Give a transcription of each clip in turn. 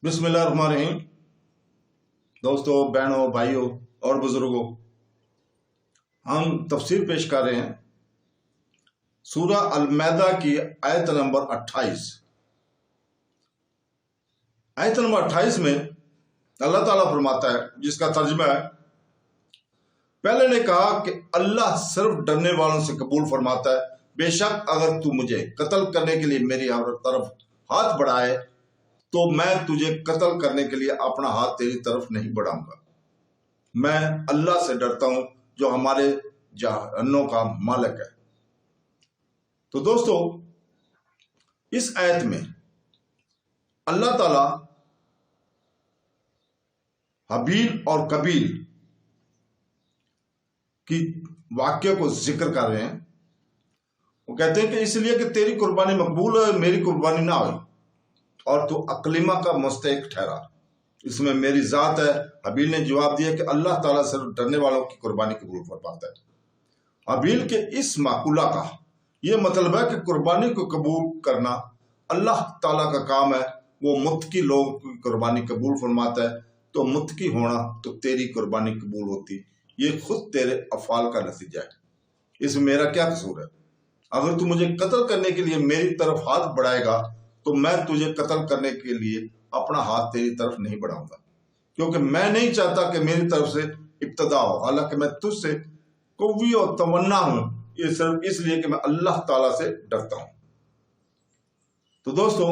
बिस्मिल्लाहिर्रहमानिर्रहीम। दोस्तों, बहनों, भाइयों और बुजुर्गों, हम तफसीर पेश कर रहे हैं सूरा अल-माइदा की आयत नंबर 28। आयत नंबर 28 में अल्लाह ताला फरमाता है, जिसका तर्जुमा है, पहले ने कहा कि अल्लाह सिर्फ डरने वालों से कबूल फरमाता है। बेशक अगर तू मुझे कत्ल करने के लिए मेरी तरफ हाथ बढ़ाए तो मैं तुझे कत्ल करने के लिए अपना हाथ तेरी तरफ नहीं बढ़ाऊंगा। मैं अल्लाह से डरता हूं जो हमारे जहन्नों का मालिक है। तो दोस्तों, इस आयत में अल्लाह ताला हाबील और कबील की वाक्य को जिक्र कर रहे हैं। वो कहते हैं कि इसलिए कि तेरी कुर्बानी मकबूल है, मेरी कुर्बानी ना हुई और तू अकलीमा का मुस्तहिक ठहरा, इसमें मेरी जात है। हबील ने जवाब दिया कि अल्लाह ताला सिर्फ डरने वालों की कुर्बानी कबूल फरमाता है। हबील के इस माकूला का यह मतलब है कि कुर्बानी को कबूल करना अल्लाह ताला का काम है। वो मुत्तकी लोगों की कुर्बानी कबूल फरमाता है, तो मुत्तकी होना तो तेरी कुर्बानी कबूल होती, ये खुद तेरे अफाल का नतीजा है। इसमें मेरा क्या कसूर है? अगर तू मुझे कत्ल करने के लिए मेरी तरफ हाथ बढ़ाएगा तो मैं तुझे कत्ल करने के लिए अपना हाथ तेरी तरफ नहीं बढ़ाऊंगा, क्योंकि मैं नहीं चाहता कि मेरी तरफ से इब्तदा हो। हालांकि मैं तुझसे कव्वी और तमन्ना हूं, ये सिर्फ इसलिए कि मैं अल्लाह ताला से डरता हूं। तो दोस्तों,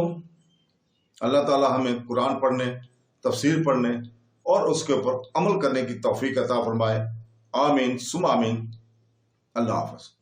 अल्लाह ताला हमें कुरान पढ़ने, तफसीर पढ़ने और उसके ऊपर अमल करने की तौफीक अता फरमाए। आमीन सुम आमीन। अल्लाह हाफ़िज़।